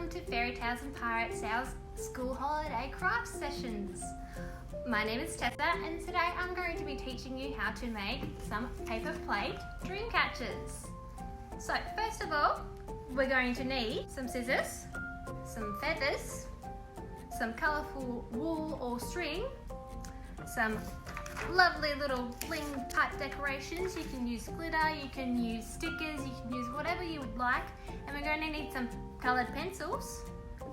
welcome to Fairy Tales and Pirates, our school holiday craft sessions. My name is Tessa and today I'm going to be teaching you how to make some paper plate dream catchers. So first of all, we're going to need some scissors, some feathers, some colourful wool or string, some lovely little bling type decorations. You can use glitter, you can use stickers, you can use whatever you would like. And we're going to need some coloured pencils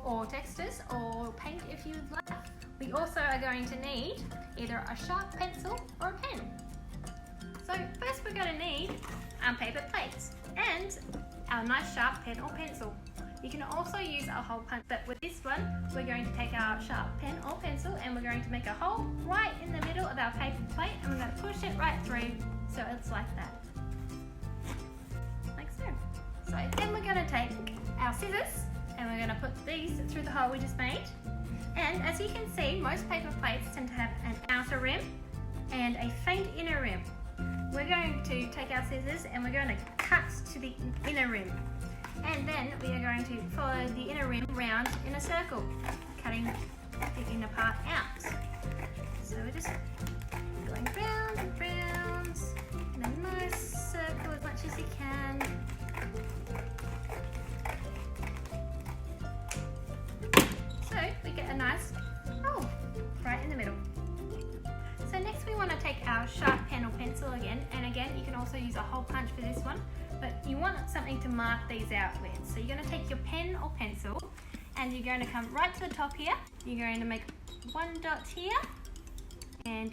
or textures or paint if you would like. We also are going to need either a sharp pencil or a pen. So first we're going to need our paper plates and our nice sharp pen or pencil. You can also use a hole punch, but with this one we're going to take our sharp pen or pencil and we're going to make a hole right in the middle of our paper plate and we're going to push it right through so it's like that. Like so. So then we're going to take our scissors and we're going to put these through the hole we just made. And as you can see, most paper plates tend to have an outer rim and a faint inner rim. We're going to take our scissors and we're going to cut to the inner rim. And then we are going to follow the inner rim round in a circle, cutting the inner part out. So we're just going round and round in a nice circle as much as you can. So we get a nice hole right in the middle. So next we want to take our sharp pen or pencil again, and again you can also use a hole punch for this one, but you want something to mark these out with. So you're going to take your pen or pencil and you're going to come right to the top here. You're going to make one dot here and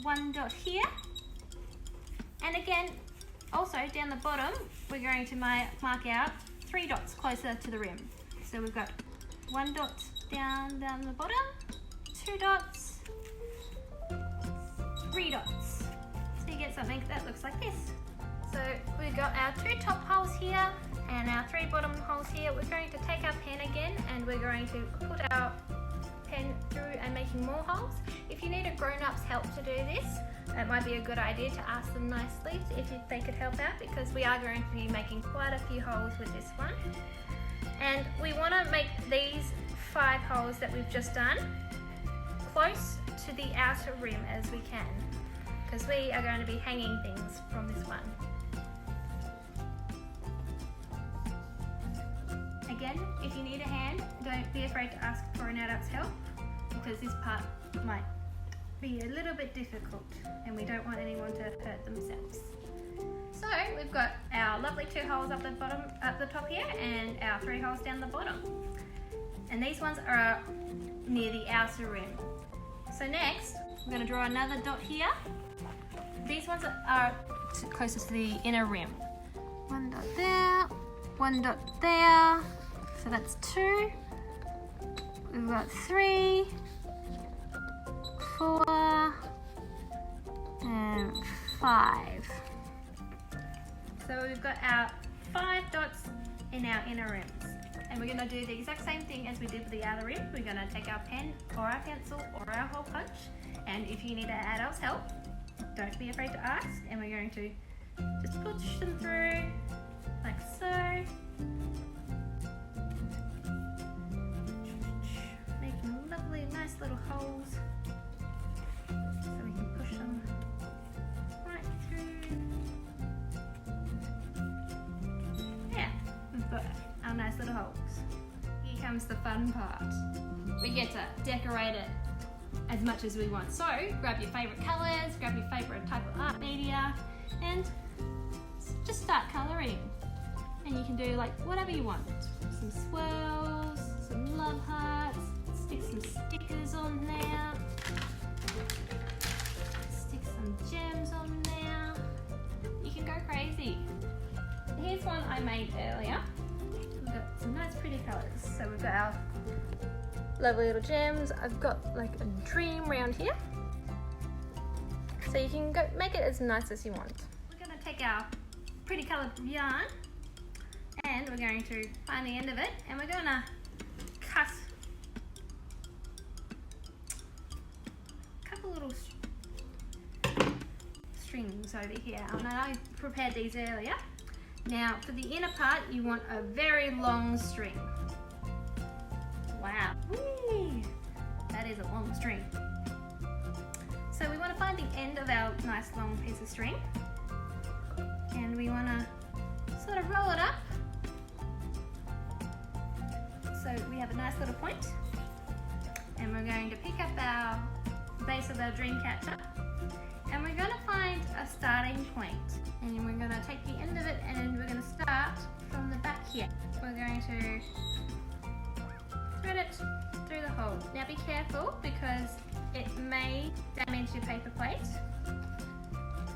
one dot here, and again also down the bottom we're going to mark out 3 dots closer to the rim. So we've got 1 dot down the bottom, 2 dots, 3 dots. So you get something that looks like this. So we've got our 2 top holes here and our 3 bottom holes here. We're going to take our pen again and we're going to put our pen through and making more holes. If you need a grown-up's help to do this, it might be a good idea to ask them nicely if they could help out, because we are going to be making quite a few holes with this one. And we want to make these 5 holes that we've just done close to the outer rim as we can, because we are going to be hanging things from this one. Again, if you need a hand, don't be afraid to ask for an adult's help, because this part might be a little bit difficult and we don't want anyone to hurt themselves. So we've got our lovely 2 holes up the top here and our 3 holes down the bottom. And these ones are near the outer rim. So next, we're going to draw another dot here. These ones are closest to the inner rim. 1 dot there, 1 dot there. So that's 2. We've got 3, 4, and 5. So we've got our 5 dots in our inner rims. And we're going to do the exact same thing as we did with the outer rim. We're going to take our pen or our pencil or our hole punch. And if you need an adult's help, don't be afraid to ask. And we're going to just push them through like so. Making lovely, nice little holes. So we can push them right through. Yeah, we've got our nice little holes. Here comes the fun part. We get to decorate it as much as we want. So grab your favourite colours, grab your favourite type of art media and just start colouring. And you can do like whatever you want. Some swirls, some love hearts, stick some stickers on there, stick some gems on there. You can go crazy. Here's one I made earlier. We've got some nice pretty colours. So we've got our lovely little gems. I've got like a dream round here. So you can go make it as nice as you want. We're going to take our pretty coloured yarn and we're going to find the end of it and we're going to cut a couple little strings over here. And I prepared these earlier. Now for the inner part you want a very long string. Wow, whee! That is a long string. So we want to find the end of our nice long piece of string, and we want to sort of roll it up so we have a nice little point, and we're going to pick up our base of our dream catcher, and we're going to find a starting point, and we're going to take the end of it and we're going to start from the back here. We're going to thread it through the hole. Now be careful because it may damage your paper plate,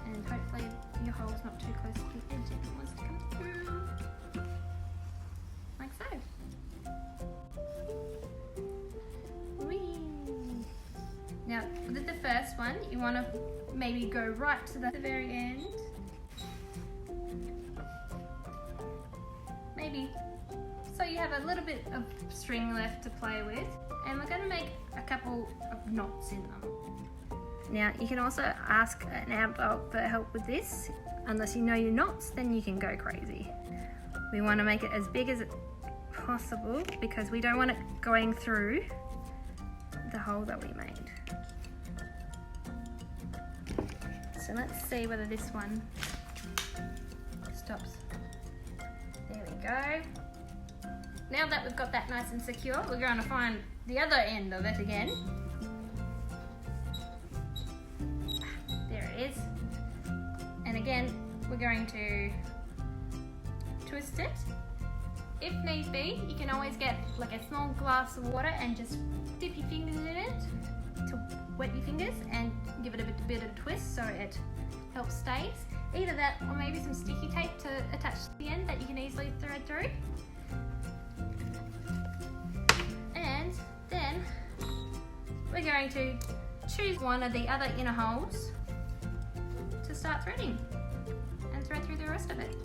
and hopefully your hole's not too close to the edge if it wants to come through, like so. Whee! Now with the first one, you want to maybe go right to the very end, maybe so you have a little bit of string left to play with, and we're going to make a couple of knots in them. Now you can also ask an adult for help with this. Unless you know your knots, then you can go crazy. We want to make it as big as possible because we don't want it going through the hole that we made. So let's see whether this one stops. There we go. Now that we've got that nice and secure, we're going to find the other end of it again. There it is. And again, we're going to twist it. If need be, you can always get like a small glass of water and just dip your fingers in it to wet your fingers and give it a bit of a twist so it helps stays. Either that or maybe some sticky tape to attach to the end that you can easily thread through. And then we're going to choose one of the other inner holes to start threading and thread through the rest of it.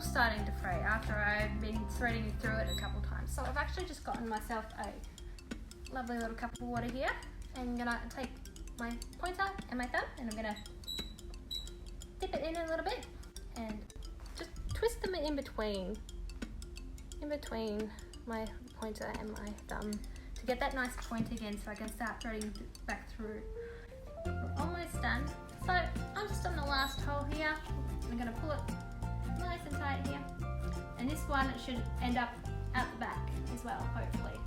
Starting to fray after I've been threading through it a couple times. So I've actually just gotten myself a lovely little cup of water here, and I'm gonna take my pointer and my thumb and I'm gonna dip it in a little bit and just twist them in between my pointer and my thumb to get that nice point again so I can start threading back through. We're almost done. So I'm just on the last hole here. I'm gonna pull it nice and tight here, and this one should end up out the back as well, hopefully.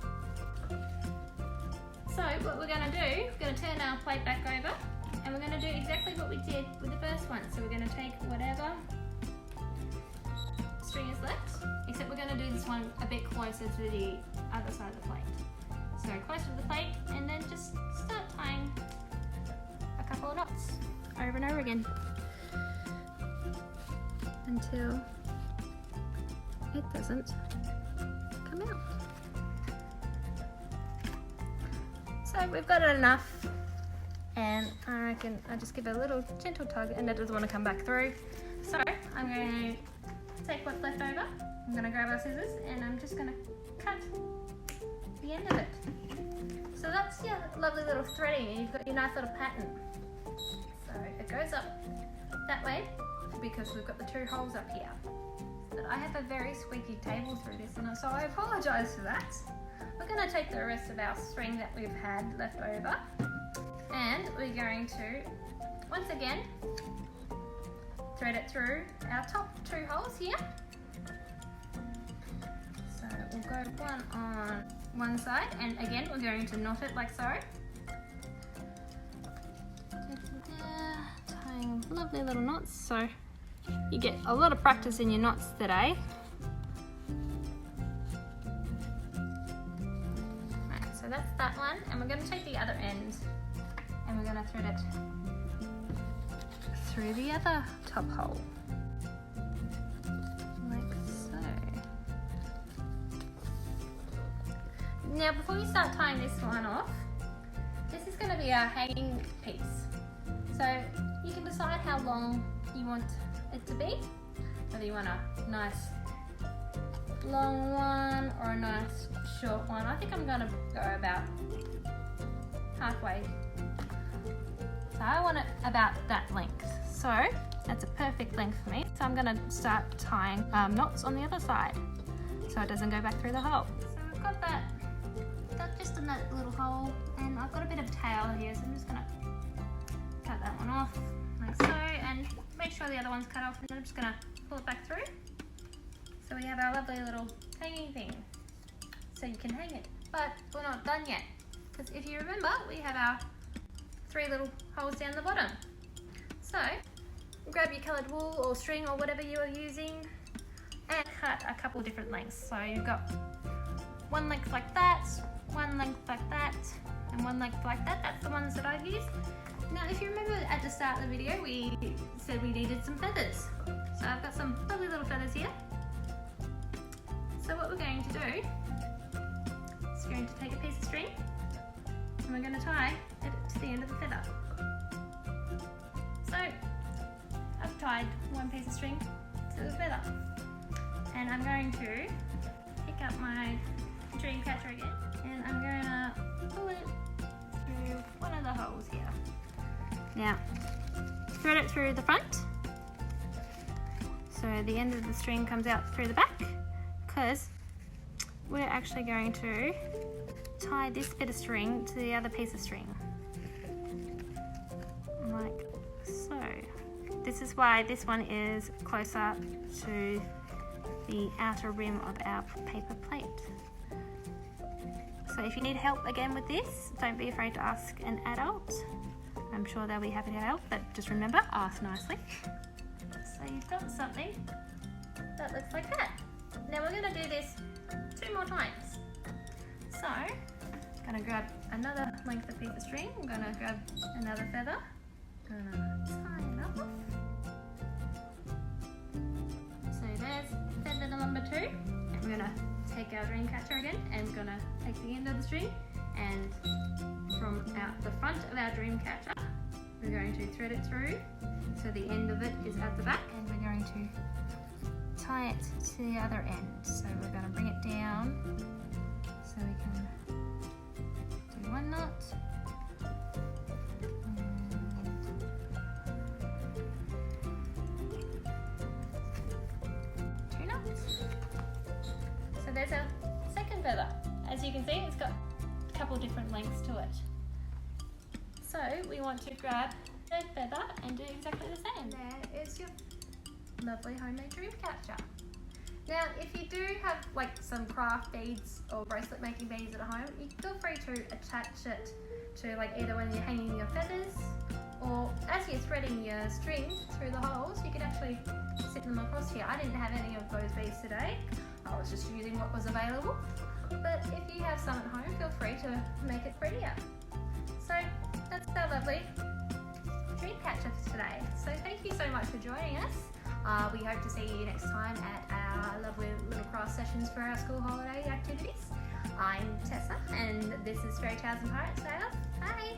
So what we're going to do, we're going to turn our plate back over and we're going to do exactly what we did with the first one. So we're going to take whatever string is left, except we're going to do this one a bit closer to the other side of the plate. So closer to the plate, and then just start tying a couple of knots over and over again until it doesn't come out. So we've got it enough, and I reckon I just give it a little gentle tug and it doesn't want to come back through. So I'm going to take what's left over, I'm going to grab our scissors and I'm just going to cut the end of it. So that's your lovely little threading, and you've got your nice little pattern. So it goes up that way because we've got the two holes up here. But I have a very squeaky table through this, and so I apologise for that. We're going to take the rest of our string that we've had left over, and we're going to, once again, thread it through our top two holes here. So we'll go one on one side, and again we're going to knot it like so. Tying lovely little knots, so you get a lot of practice in your knots today. Right, so that's that one, and we're going to take the other end and we're going to thread it through the other top hole, like so. Now before we start tying this one off, this is going to be our hanging piece. So you can decide how long you want it to be, whether you want a nice long one or a nice short one. I think I'm gonna go about halfway. So I want it about that length. So that's a perfect length for me. So I'm gonna start tying knots on the other side so it doesn't go back through the hole. So I've got that, just in that little hole, and I've got a bit of tail here, so I'm just gonna cut that one off like so, and make sure the other one's cut off, and I'm just gonna pull it back through. So we have our lovely little hanging thing, so you can hang it. But we're not done yet, because if you remember, we have our 3 little holes down the bottom. So grab your coloured wool or string or whatever you are using and cut a couple different lengths. So you've got one length like that, one length like that, and one length like that. That's the ones that I've used. Now if you remember at the start of the video we said we needed some feathers. So I've got some lovely little feathers here. So what we're going to do is we're going to take a piece of string and we're going to tie it to the end of the feather. So I've tied one piece of string to the feather, and I'm going to pick up my dream catcher again, and I'm going to pull it through one of the holes here. Now thread it through the front so the end of the string comes out through the back, because we're actually going to tie this bit of string to the other piece of string, like so. This is why this one is closer to the outer rim of our paper plate. So if you need help again with this, don't be afraid to ask an adult. I'm sure they'll be happy to help, but just remember, ask nicely. So you've got something that looks like that. Now we're going to do this 2 more times. So I'm going to grab another length of piece of string, I'm going to grab another feather, I'm going to tie it off. So there's feather number 2. I'm going to take our dream catcher again, and we're going to take the end of the string, and from out the front of our dream catcher we're going to thread it through so the end of it is at the back, and we're going to tie it to the other end. So we're going to bring it down so we can do 1 knot, and 2 knots. So there's our second feather. As you can see, it's got a couple different lengths to it. So we want to grab the third feather and do exactly the same. There is your lovely homemade dream catcher. Now if you do have like some craft beads or bracelet making beads at home, you feel free to attach it to like either when you're hanging your feathers, or as you're threading your string through the holes, you can actually sit them across here. I didn't have any of those beads today, I was just using what was available, but if you have some at home, feel free to make it prettier. So that's our lovely dream catcher for today. So thank you so much for joining us. We hope to see you next time at our lovely little craft sessions for our school holiday activities. I'm Tessa, and this is Fairy Tales and Pirate Tales. Bye!